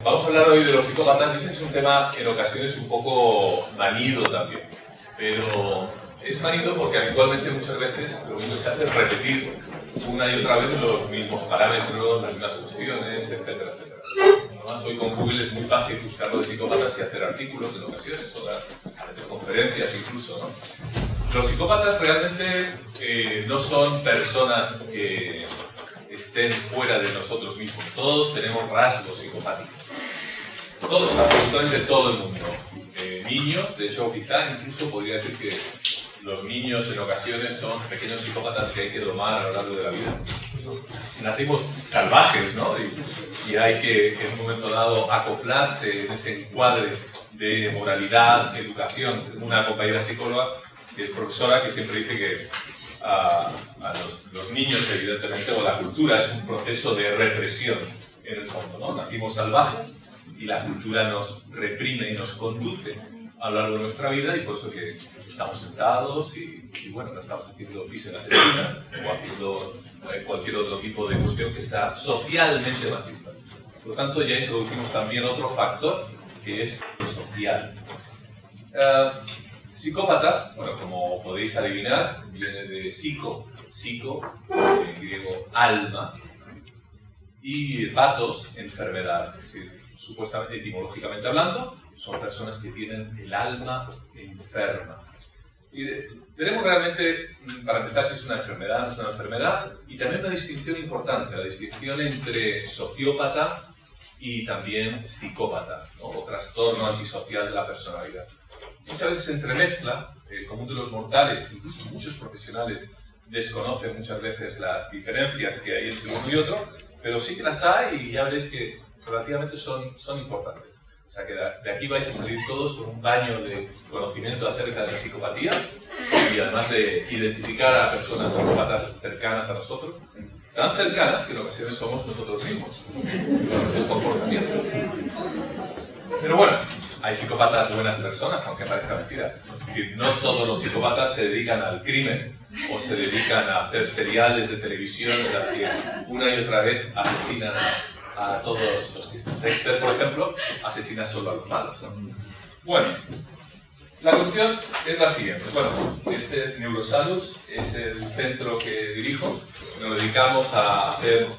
Vamos a hablar hoy de los psicópatas. Yo sé que es un tema en ocasiones un poco manido también, pero es manido porque habitualmente muchas veces lo único que se hace es repetir una y otra vez los mismos parámetros, las mismas cuestiones, etcétera, etcétera. Además, hoy con Google es muy fácil buscar de psicópatas y hacer artículos en ocasiones, o dar conferencias incluso, ¿no? Los psicópatas realmente no son personas que estén fuera de nosotros mismos. Todos tenemos rasgos psicopáticos. Todos, absolutamente todo el mundo. Niños, de hecho, quizá incluso podría decir que los niños en ocasiones son pequeños psicópatas que hay que domar a lo largo de la vida. Nacimos salvajes, ¿no? Y hay que, en un momento dado, acoplarse en ese encuadre de moralidad, educación. Tengo una compañera psicóloga que es profesora que siempre dice que a los niños, evidentemente, o la cultura es un proceso de represión, en el fondo, ¿no? Nacimos salvajes y la cultura nos reprime y nos conduce a lo largo de nuestra vida, y por eso que estamos sentados y bueno, no estamos haciendo pis en las esquinas o haciendo cualquier otro tipo de cuestión que está socialmente más vista. Por lo tanto, ya introducimos también otro factor, que es lo social. Psicópata, bueno, como podéis adivinar, viene de psico, en griego alma, y patos, enfermedad. Es decir, supuestamente, etimológicamente hablando, son personas que tienen el alma enferma. Y veremos realmente, para empezar, si es una enfermedad o no es una enfermedad, y también una distinción importante, la distinción entre sociópata y también psicópata, ¿no? O trastorno antisocial de la personalidad. Muchas veces se entremezcla, el común de los mortales, incluso muchos profesionales desconocen muchas veces las diferencias que hay entre uno y otro, pero sí que las hay y ya veréis que relativamente son importantes. O sea que de aquí vais a salir todos con un baño de conocimiento acerca de la psicopatía y además de identificar a personas psicópatas cercanas a nosotros, tan cercanas que en ocasiones somos nosotros mismos, con nuestros comportamientos. Pero bueno, hay psicópatas buenas personas, aunque parezca mentira. Es decir, no todos los psicópatas se dedican al crimen o se dedican a hacer seriales de televisión en las que una y otra vez asesinan a todos los que están. Dexter, por ejemplo, asesina solo a los malos, ¿no? Bueno, la cuestión es la siguiente. Bueno, este Neurosalus es el centro que dirijo. Nos dedicamos a hacer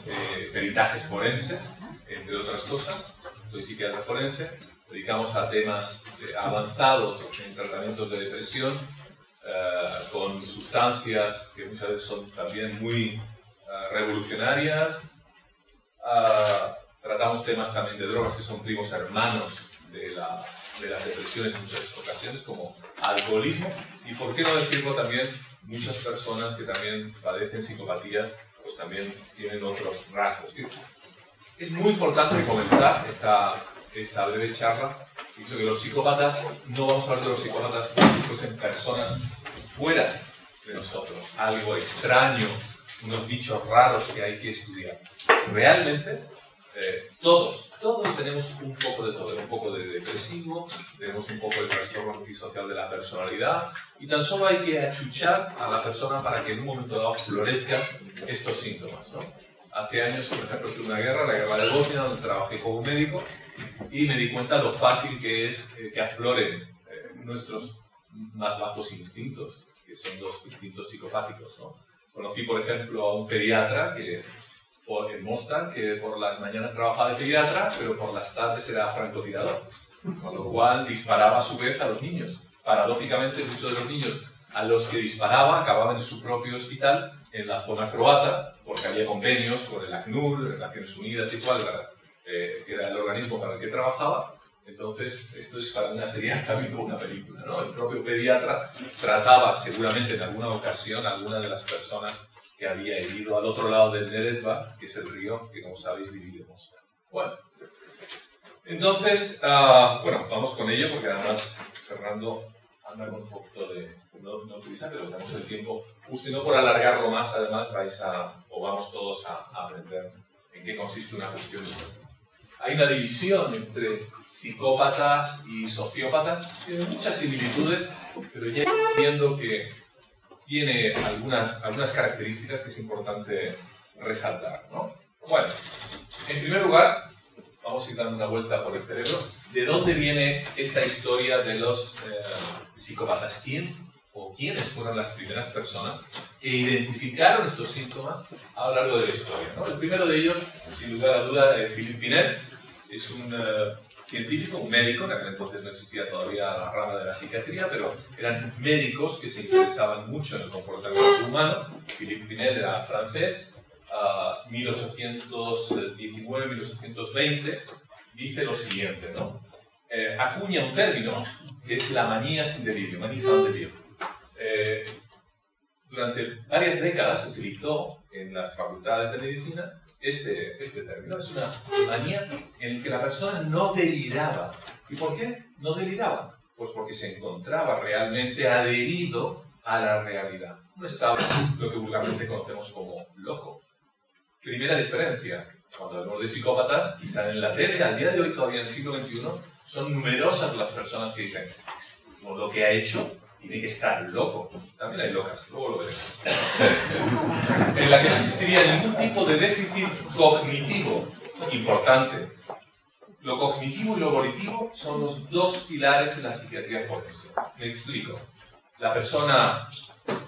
peritajes forenses, entre otras cosas. Soy psiquiatra forense. Dedicamos a temas avanzados en tratamientos de depresión, con sustancias que muchas veces son también muy revolucionarias. Tratamos temas también de drogas que son primos hermanos de las depresiones en muchas ocasiones, como alcoholismo, y por qué no decirlo también, muchas personas que también padecen psicopatía, pues también tienen otros rasgos. Es muy importante comenzar esta breve charla diciendo que los psicópatas, no vamos a hablar de los psicópatas como si fuesen personas fuera de nosotros, algo extraño, unos bichos raros que hay que estudiar. Realmente, todos tenemos un poco de todo, un poco de depresivo, tenemos un poco de trastorno antisocial de la personalidad, y tan solo hay que achuchar a la persona para que en un momento dado florezcan estos síntomas, ¿no? Hace años, por ejemplo, estuve en una guerra, la guerra de Bosnia, donde trabajé como médico, y me di cuenta lo fácil que es que afloren nuestros más bajos instintos, que son los instintos psicopáticos, ¿no? Conocí, por ejemplo, a un pediatra en Mostar, que por las mañanas trabajaba de pediatra, pero por las tardes era francotirador, con lo cual disparaba a su vez a los niños. Paradójicamente, muchos de los niños a los que disparaba acababan en su propio hospital en la zona croata, porque había convenios con el ACNUR, Naciones Unidas y cual, que era el organismo para el que trabajaba. Entonces, esto es para una serie también como una película, ¿no? El propio pediatra trataba seguramente en alguna ocasión a alguna de las personas que había herido al otro lado del Neretva, que es el río que, como sabéis, divide Mostar. Bueno, entonces, bueno, vamos con ello, porque además Fernando anda con un poquito de no prisa, pero tenemos el tiempo justo, y no por alargarlo más, además vamos todos a aprender en qué consiste una cuestión de esto. Hay una división entre psicópatas y sociópatas, tiene muchas similitudes, pero ya viendo que tiene algunas características que es importante resaltar, ¿no? Bueno, en primer lugar, vamos vamos a ir dando una vuelta por el cerebro. ¿De dónde viene esta historia de los psicópatas? ¿Quiénes fueron las primeras personas que identificaron estos síntomas a lo largo de la historia, ¿no? El primero de ellos, sin lugar a duda, Philippe Pinel, es un científico, un médico, en aquel entonces no existía todavía la rama de la psiquiatría, pero eran médicos que se interesaban mucho en el comportamiento humano. Philippe Pinel era francés, 1819-1820, dice lo siguiente, ¿no? Acuña un término que es la manía sin delirio, manía sans delirio. Durante varias décadas se utilizó en las facultades de medicina este término. Es una manía en la que la persona no deliraba. ¿Y por qué no deliraba? Pues porque se encontraba realmente adherido a la realidad. Un estado, lo que vulgarmente conocemos como loco. Primera diferencia, cuando hablamos de psicópatas, quizá en la tele, al día de hoy, todavía en el siglo XXI, son numerosas las personas que dicen, por lo que ha hecho, tiene que estar loco. También hay locas, luego lo veremos. En la que no existiría ningún tipo de déficit cognitivo importante. Lo cognitivo y lo volitivo son los dos pilares en la psiquiatría forense. Me explico. La persona,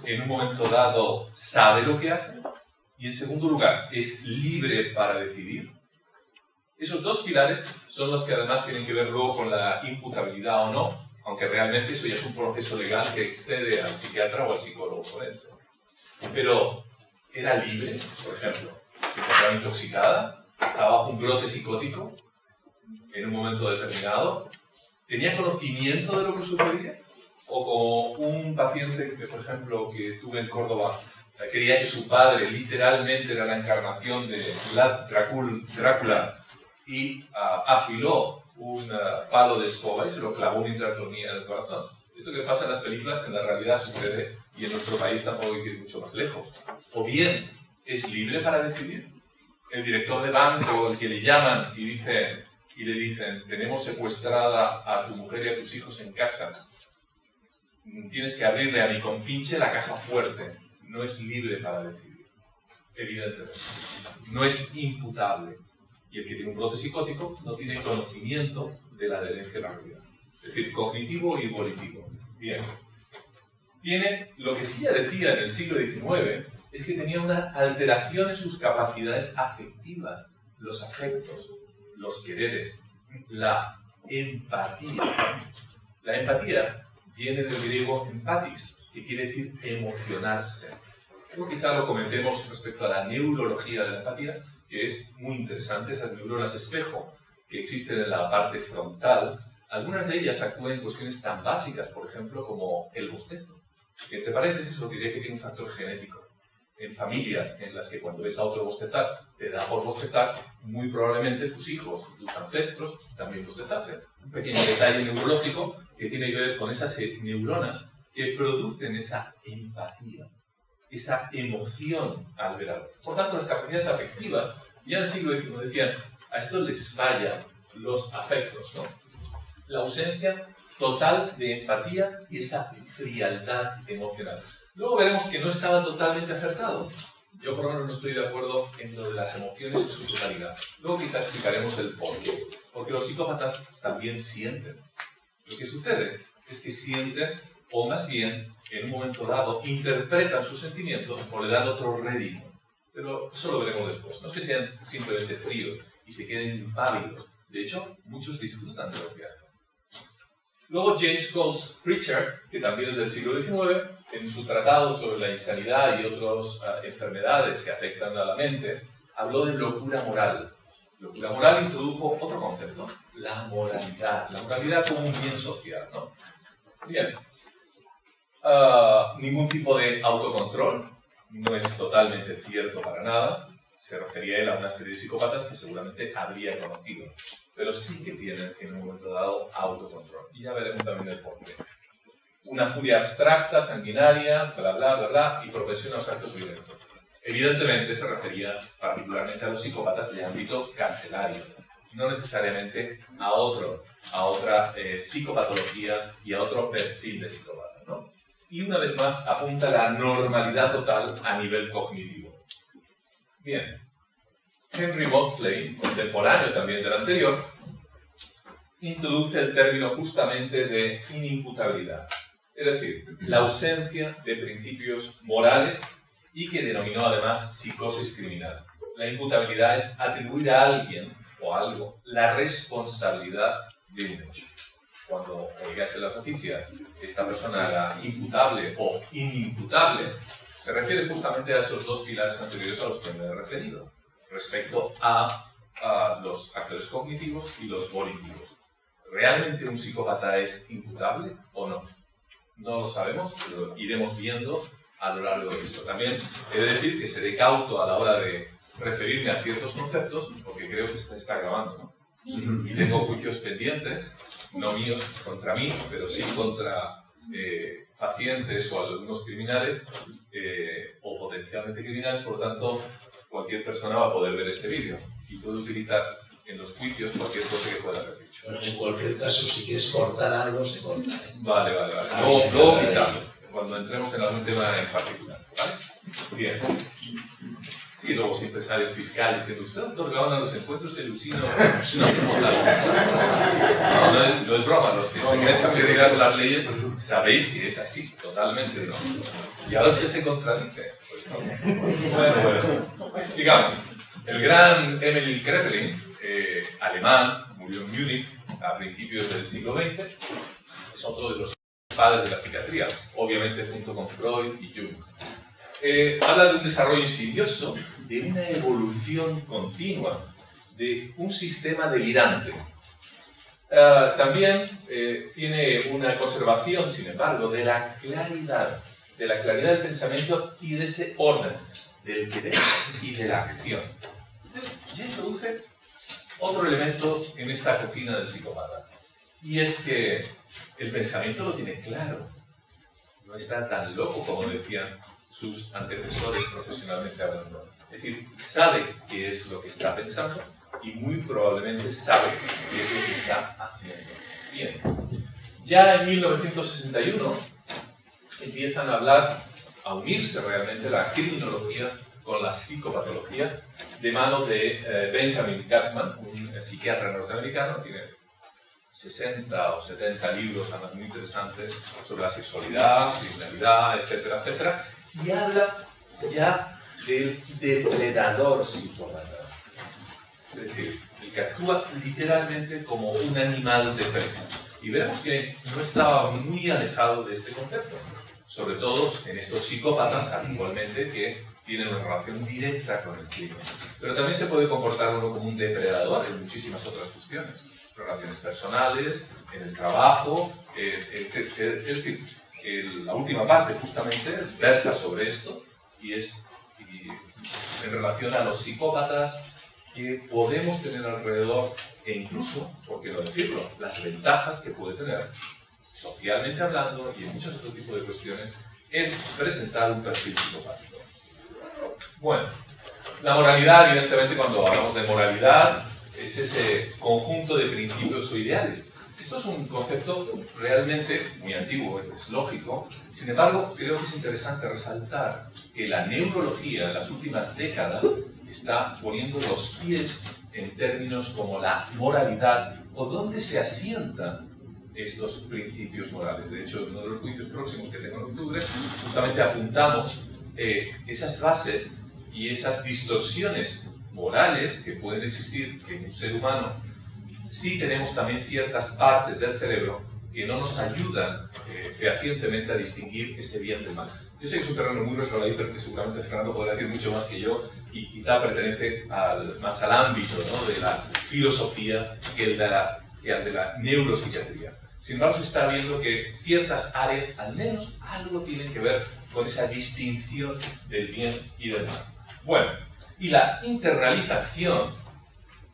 en un momento dado, sabe lo que hace. Y en segundo lugar, es libre para decidir. Esos dos pilares son los que además tienen que ver luego con la imputabilidad o no, aunque realmente eso ya es un proceso legal que excede al psiquiatra o al psicólogo forense. Pero, ¿era libre? Por ejemplo, se encontraba intoxicada, estaba bajo un brote psicótico en un momento determinado, ¿tenía conocimiento de lo que sucedía? O como un paciente que, por ejemplo, que tuve en Córdoba, creía que su padre literalmente era la encarnación de Drácula y afiló un palo de escoba y se lo clavó una intratonía en el corazón. Esto que pasa en las películas en la realidad sucede y en nuestro país tampoco hay que ir mucho más lejos. O bien, ¿es libre para decidir? El director de banco, el que le llaman y le dicen tenemos secuestrada a tu mujer y a tus hijos en casa, tienes que abrirle a mi compinche la caja fuerte. No es libre para decidir, evidentemente. No es imputable. Y el que tiene un brote psicótico no tiene conocimiento de la adherencia a la realidad. Es decir, cognitivo y volitivo. Bien. Tiene, lo que sí ya decía en el siglo XIX, es que tenía una alteración en sus capacidades afectivas, los afectos, los quereres, la empatía. La empatía viene del griego empatis, que quiere decir emocionarse. Luego quizá lo comentemos respecto a la neurología de la empatía, que es muy interesante, esas neuronas espejo que existen en la parte frontal. Algunas de ellas actúan en cuestiones tan básicas, por ejemplo, como el bostezo. Entre paréntesis, lo diré que tiene un factor genético. En familias en las que cuando ves a otro bostezar, te da por bostezar, muy probablemente tus hijos, tus ancestros, también bostezasen. Un pequeño detalle neurológico que tiene que ver con esas neuronas que producen esa empatía, esa emoción al ver algo. Por tanto, las capacidades afectivas, ya en el siglo XIX decían, a esto les fallan los afectos, ¿no? La ausencia total de empatía y esa frialdad emocional. Luego veremos que no estaba totalmente acertado. Yo por lo menos no estoy de acuerdo en lo de las emociones en su totalidad. Luego quizá explicaremos el porqué. Porque los psicópatas también sienten. Lo que sucede es que sienten, o más bien, en un momento dado, interpretan sus sentimientos o le dan otro rédito. Pero eso lo veremos después. No es que sean simplemente fríos y se queden impávidos. De hecho, muchos disfrutan de lo que hacen. Luego James Coles Pritchard, que también es del siglo XIX, en su tratado sobre la insanidad y otras enfermedades que afectan a la mente, habló de locura moral. Locura moral introdujo otro concepto, la moralidad. La moralidad como un bien social, ¿no? Bien. Ningún tipo de autocontrol, no es totalmente cierto para nada. Se refería él a una serie de psicópatas que seguramente habría conocido, pero sí que tienen en un momento dado autocontrol. Y ya veremos también el porqué. Una furia abstracta, sanguinaria, bla, bla, bla, bla, y propensión a los actos violentos. Evidentemente se refería particularmente a los psicópatas de ámbito carcelario, no necesariamente a otra psicopatología y a otro perfil de psicópata, ¿no? Y una vez más apunta a la normalidad total a nivel cognitivo. Bien. Henry Maudsley, contemporáneo también del anterior, introduce el término justamente de inimputabilidad, es decir, la ausencia de principios morales y que denominó además psicosis criminal. La imputabilidad es atribuir a alguien o a algo la responsabilidad de un hecho. Cuando oigas en las noticias esta persona era imputable o inimputable, se refiere justamente a esos dos pilares anteriores a los que me he referido, respecto a los factores cognitivos y los volitivos. ¿Realmente un psicópata es imputable o no? No lo sabemos, lo iremos viendo a lo largo de esto. También he de decir que seré cauto a la hora de referirme a ciertos conceptos, porque creo que se está grabando, ¿no? Y tengo juicios pendientes, no míos contra mí, pero sí contra pacientes o algunos criminales o potencialmente criminales. Por lo tanto, cualquier persona va a poder ver este vídeo y puede utilizar en los juicios cualquier cosa que pueda haber dicho. Bueno, en cualquier caso, si quieres cortar algo, se corta. Vale. Luego quitamos, cuando entremos en algún tema en particular. ¿Vale? Bien. Sí, luego siempre sale el fiscal diciendo, usted otorgaban a los encuentros el Lucino. No es broma, los que tenéis familiaridad con las leyes sabéis que es así, totalmente, ¿no? Y ahora usted se contradice. Pues no. Bueno, sigamos. El gran Emil Kraepelin, alemán, murió en Múnich a principios del siglo XX, es otro de los padres de la psiquiatría, obviamente junto con Freud y Jung. Habla de un desarrollo insidioso, de una evolución continua, de un sistema delirante. También tiene una conservación, sin embargo, de la claridad del pensamiento y de ese orden, del querer y de la acción. Ya introduce otro elemento en esta cocina del psicópata, y es que el pensamiento lo tiene claro, no está tan loco como decían sus antecesores profesionalmente hablando. Es decir, sabe qué es lo que está pensando y muy probablemente sabe qué es lo que está haciendo. Bien, ya en 1961 empiezan a hablar, a unirse realmente la criminología con la psicopatología de mano de Benjamin Gutman, un psiquiatra norteamericano, tiene 60 o 70 libros además muy interesantes sobre la sexualidad, criminalidad, etcétera, etcétera, y habla ya del depredador psicópata. Es decir, el que actúa literalmente como un animal de presa. Y veremos que no estaba muy alejado de este concepto, sobre todo en estos psicópatas actualmente que tienen una relación directa con el crimen. Pero también se puede comportar uno como un depredador en muchísimas otras cuestiones. Relaciones personales, en el trabajo, es decir, la última parte justamente versa sobre esto y es en relación a los psicópatas que podemos tener alrededor e incluso, por qué no decirlo, las ventajas que puede tener socialmente hablando y en muchos otros tipos de cuestiones en presentar un perfil psicopático. Bueno, la moralidad, evidentemente, cuando hablamos de moralidad, es ese conjunto de principios o ideales. Esto es un concepto realmente muy antiguo, es lógico. Sin embargo, creo que es interesante resaltar que la neurología en las últimas décadas está poniendo los pies en términos como la moralidad o dónde se asientan estos principios morales. De hecho, en uno de los juicios próximos que tengo en octubre, justamente apuntamos esas bases y esas distorsiones morales que pueden existir en un ser humano si tenemos también ciertas partes del cerebro que no nos ayudan fehacientemente a distinguir ese bien del mal. Yo sé que es un terreno muy resbaladizo, que seguramente Fernando podrá decir mucho más que yo y quizá pertenece más al ámbito, ¿no?, de la filosofía que al de la neuropsiquiatría. Sin embargo, se está viendo que ciertas áreas, al menos algo tienen que ver con esa distinción del bien y del mal. Bueno, y la internalización,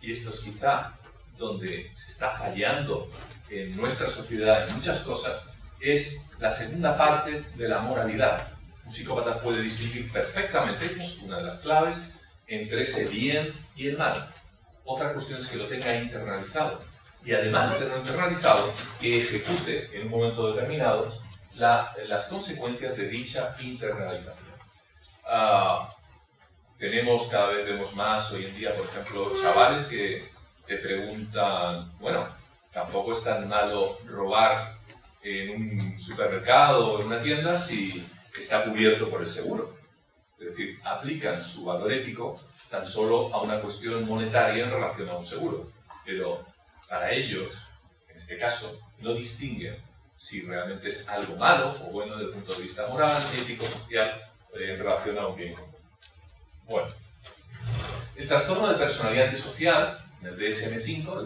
y esto es quizá donde se está fallando en nuestra sociedad en muchas cosas, es la segunda parte de la moralidad. Un psicópata puede distinguir perfectamente, es una de las claves, entre ese bien y el mal. Otra cuestión es que lo tenga internalizado. Y además de tenerlo internalizado, que ejecute en un momento determinado las consecuencias de dicha internalización. Cada vez vemos más hoy en día, por ejemplo, chavales que te preguntan, bueno, tampoco es tan malo robar en un supermercado o en una tienda si está cubierto por el seguro. Es decir, aplican su valor ético tan solo a una cuestión monetaria en relación a un seguro. Pero para ellos, en este caso, no distinguen si realmente es algo malo o bueno desde el punto de vista moral, ético, social, en relación a un bien común. Bueno, el trastorno de personalidad antisocial, el DSM-5,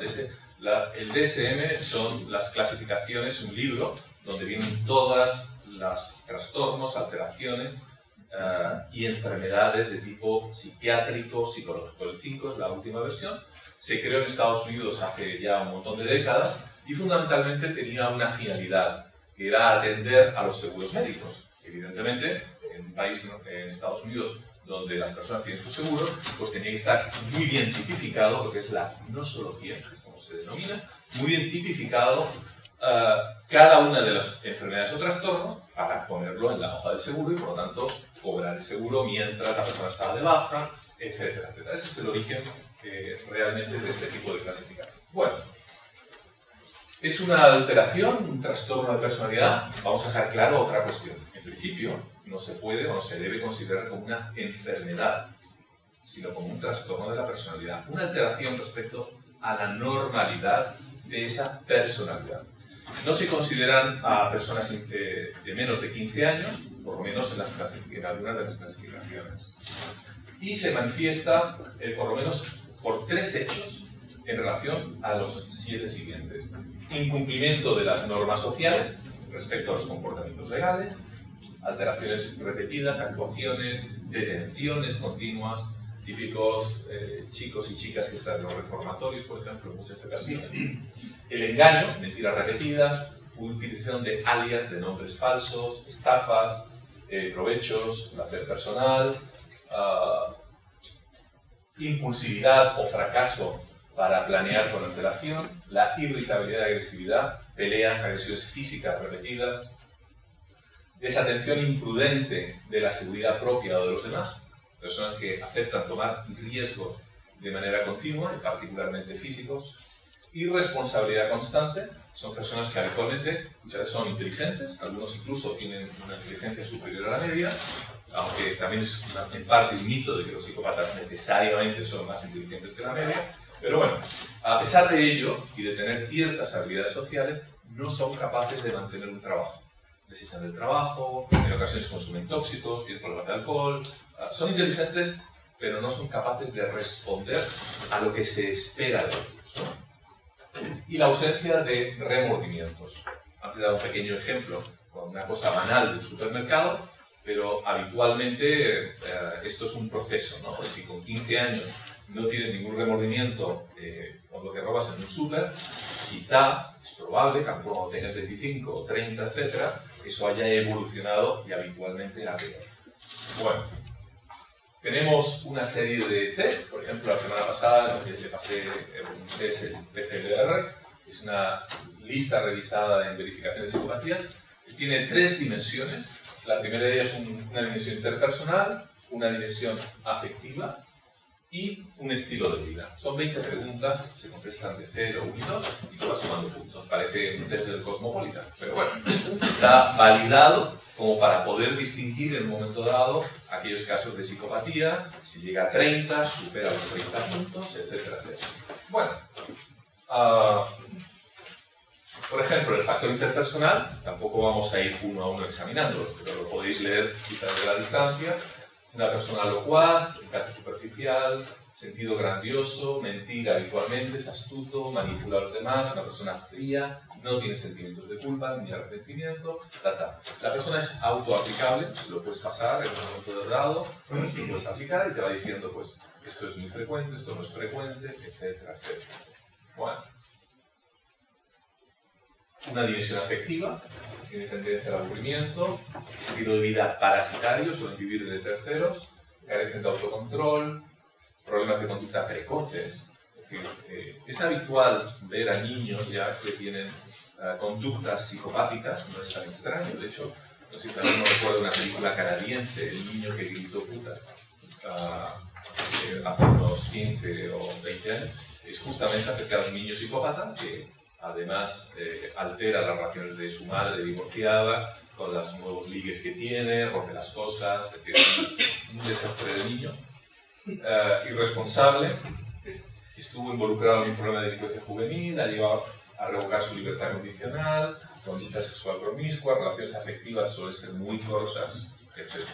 el DSM son las clasificaciones, un libro donde vienen todas las trastornos, alteraciones y enfermedades de tipo psiquiátrico, psicológico. El 5 es la última versión, se creó en Estados Unidos hace ya un montón de décadas y fundamentalmente tenía una finalidad, que era atender a los seguros médicos. Evidentemente, en un país, en Estados Unidos, donde las personas tienen su seguro, pues tenía que estar muy bien tipificado, lo que es la gnosología, que es como se denomina, muy bien tipificado cada una de las enfermedades o trastornos para ponerlo en la hoja del seguro y por lo tanto cobrar el seguro mientras la persona estaba de baja, etcétera, etcétera. Ese es el origen realmente de este tipo de clasificación. Bueno, ¿es una alteración, un trastorno de personalidad? Vamos a dejar claro otra cuestión. En principio, no se puede o no se debe considerar como una enfermedad, sino como un trastorno de la personalidad, una alteración respecto a la normalidad de esa personalidad. No se consideran a personas de menos de 15 años, por lo menos en algunas de las clasificaciones. Y se manifiesta por lo menos por 3 hechos en relación a los 7 siguientes. Incumplimiento de las normas sociales respecto a los comportamientos legales, alteraciones repetidas, actuaciones, detenciones continuas, típicos chicos y chicas que están en los reformatorios, por ejemplo, en muchas ocasiones. El engaño, mentiras repetidas, utilización de alias, de nombres falsos, estafas, provechos, placer personal, impulsividad o fracaso para planear con antelación, la irritabilidad y agresividad, peleas, agresiones físicas repetidas, desatención imprudente de la seguridad propia o de los demás, personas que aceptan tomar riesgos de manera continua, y particularmente físicos, irresponsabilidad constante, son personas que habitualmente muchas veces son inteligentes, algunos incluso tienen una inteligencia superior a la media, aunque también es en parte un mito de que los psicópatas necesariamente son más inteligentes que la media, pero bueno, a pesar de ello y de tener ciertas habilidades sociales, no son capaces de mantener un trabajo. Necesitan del trabajo, en ocasiones consumen tóxicos, tienen problemas de alcohol, son inteligentes, pero no son capaces de responder a lo que se espera de ellos, ¿no? Y la ausencia de remordimientos. Antes he dado un pequeño ejemplo con una cosa banal de un supermercado, pero habitualmente esto es un proceso, ¿no? Si con 15 años no tienes ningún remordimiento con lo que robas en un súper, quizá es probable que cuando tengas 25 o 30, etcétera, eso haya evolucionado y habitualmente a peor. Bueno, tenemos una serie de test, por ejemplo, la semana pasada le pasé un test, el PCLR, es una lista revisada en verificación de psicopatías, que tiene 3 dimensiones. La primera de ellas es una dimensión interpersonal, una dimensión afectiva y un estilo de vida. Son 20 preguntas, se contestan de 0, 1 y 2 y tú vas sumando puntos. Parece un test del Cosmopolitan, pero bueno, está validado como para poder distinguir en un momento dado aquellos casos de psicopatía, si llega a 30, supera los 30 puntos, etcétera, etcétera. Bueno, por ejemplo, el factor interpersonal, tampoco vamos a ir uno a uno examinándolos, pero lo podéis leer quizás de la distancia. Una persona locuaz, encanto superficial, sentido grandioso, mentir habitualmente, es astuto, manipula a los demás, una persona fría, no tiene sentimientos de culpa ni arrepentimiento, La persona es autoaplicable, lo puedes pasar en un momento dado, lo puedes aplicar y te va diciendo, pues, esto es muy frecuente, esto no es frecuente, etcétera, etcétera. Bueno. Una dimensión afectiva, tiene tendencia al aburrimiento, estilo de vida parasitario, suelen vivir de terceros, carecen de autocontrol, problemas de conducta precoces. Es decir, es habitual ver a niños ya que tienen conductas psicopáticas, no es tan extraño. De hecho, no sé si también me recuerdo una película canadiense, El niño que gritó puta. hace unos 15 o 20 años, es justamente acerca de un niño psicópata que además altera las relaciones de su madre divorciada, con los nuevos ligues que tiene, rompe las cosas, etc. Un desastre de niño. Irresponsable, estuvo involucrado en un problema de delincuencia juvenil, ha llevado a revocar su libertad condicional, conducta sexual promiscua, relaciones afectivas suelen ser muy cortas, etc.